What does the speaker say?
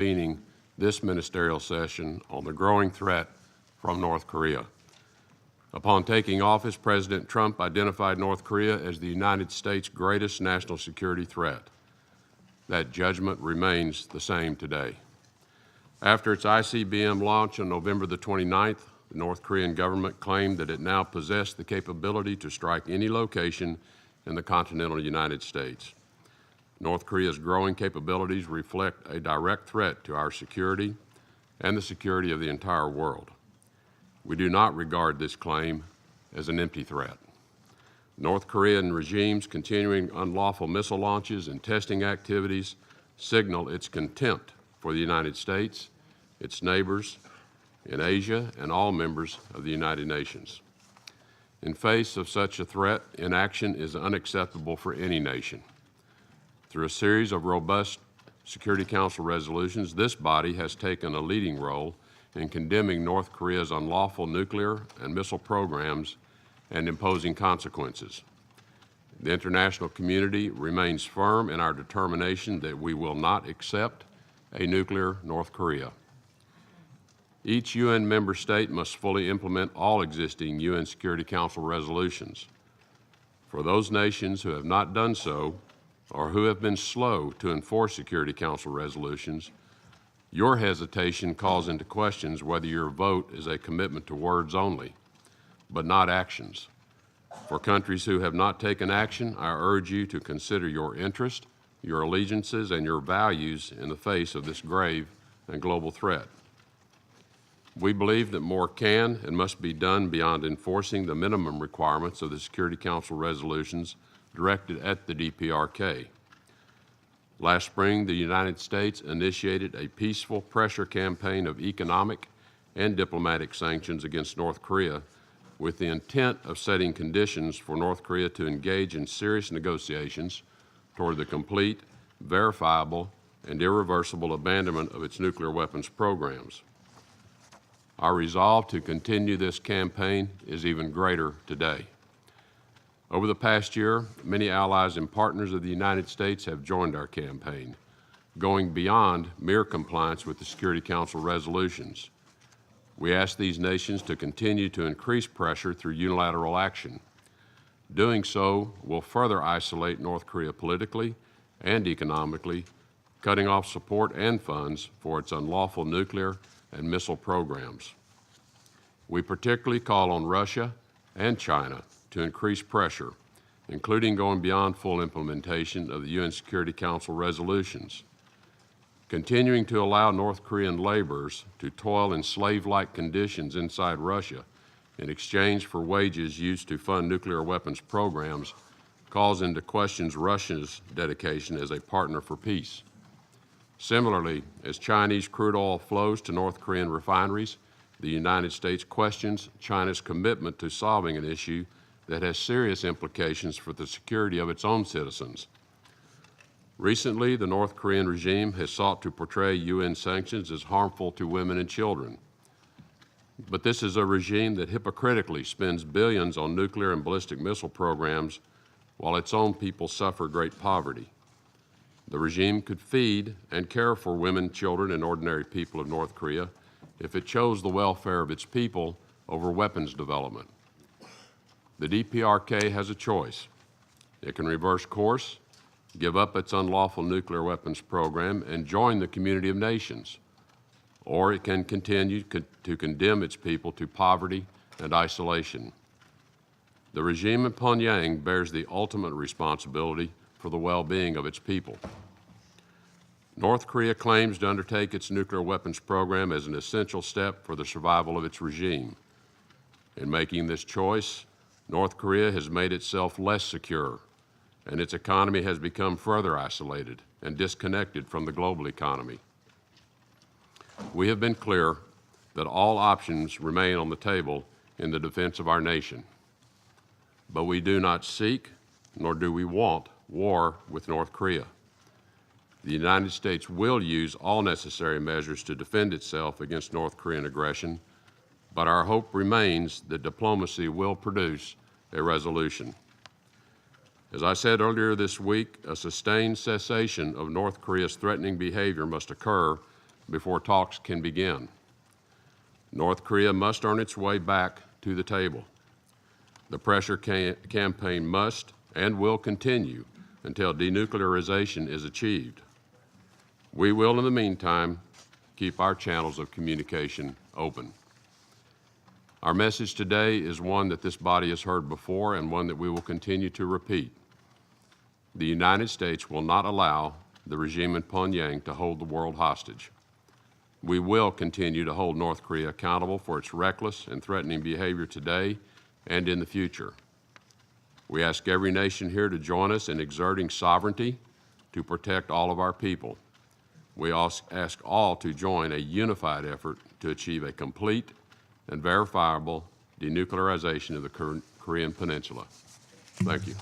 convening this ministerial session on the growing threat from North Korea. Upon taking office, President Trump identified North Korea as the United States' greatest national security threat. That judgment remains the same today. After its ICBM launch on November the 29th, the North Korean government claimed that it now possessed the capability to strike any location in the continental United States. North Korea's growing capabilities reflect a direct threat to our security and the security of the entire world. We do not regard this claim as an empty threat. North Korean regime's continuing unlawful missile launches and testing activities signal its contempt for the United States, its neighbors in Asia, and all members of the United Nations. In face of such a threat, inaction is unacceptable for any nation. Through a series of robust Security Council resolutions, this body has taken a leading role in condemning North Korea's unlawful nuclear and missile programs and imposing consequences. The international community remains firm in our determination that we will not accept a nuclear North Korea. Each UN member state must fully implement all existing UN Security Council resolutions. For those nations who have not done so, or who have been slow to enforce Security Council resolutions, your hesitation calls into questions whether your vote is a commitment to words only, but not actions. For countries who have not taken action, I urge you to consider your interest, your allegiances, and your values in the face of this grave and global threat. We believe that more can and must be done beyond enforcing the minimum requirements of the Security Council resolutions directed at the DPRK. Last spring, the United States initiated a peaceful pressure campaign of economic and diplomatic sanctions against North Korea with the intent of setting conditions for North Korea to engage in serious negotiations toward the complete, verifiable, and irreversible abandonment of its nuclear weapons programs. Our resolve to continue this campaign is even greater today. Over the past year, many allies and partners of the United States have joined our campaign, going beyond mere compliance with the Security Council resolutions. We ask these nations to continue to increase pressure through unilateral action. Doing so will further isolate North Korea politically and economically, cutting off support and funds for its unlawful nuclear and missile programs. We particularly call on Russia and China to increase pressure, including going beyond full implementation of the UN Security Council resolutions. Continuing to allow North Korean laborers to toil in slave-like conditions inside Russia in exchange for wages used to fund nuclear weapons programs calls into question Russia's dedication as a partner for peace. Similarly, as Chinese crude oil flows to North Korean refineries, the United States questions China's commitment to solving an issue that has serious implications for the security of its own citizens. Recently, the North Korean regime has sought to portray UN sanctions as harmful to women and children. But this is a regime that hypocritically spends billions on nuclear and ballistic missile programs while its own people suffer great poverty. The regime could feed and care for women, children, and ordinary people of North Korea if it chose the welfare of its people over weapons development. The DPRK has a choice. It can reverse course, give up its unlawful nuclear weapons program, and join the community of nations, or it can continue to condemn its people to poverty and isolation. The regime in Pyongyang bears the ultimate responsibility for the well-being of its people. North Korea claims to undertake its nuclear weapons program as an essential step for the survival of its regime. In making this choice, North Korea has made itself less secure, and its economy has become further isolated and disconnected from the global economy. We have been clear that all options remain on the table in the defense of our nation. But we do not seek, nor do we want, war with North Korea. The United States will use all necessary measures to defend itself against North Korean aggression, but our hope remains that diplomacy will produce a resolution. As I said earlier this week, a sustained cessation of North Korea's threatening behavior must occur before talks can begin. North Korea must earn its way back to the table. The pressure campaign must and will continue until denuclearization is achieved. We will, in the meantime, keep our channels of communication open. Our message today is one that this body has heard before and one that we will continue to repeat. The United States will not allow the regime in Pyongyang to hold the world hostage. We will continue to hold North Korea accountable for its reckless and threatening behavior today and in the future. We ask every nation here to join us in exerting sovereignty to protect all of our people. We also ask all to join a unified effort to achieve a complete and verifiable denuclearization of the Korean Peninsula. Thank you.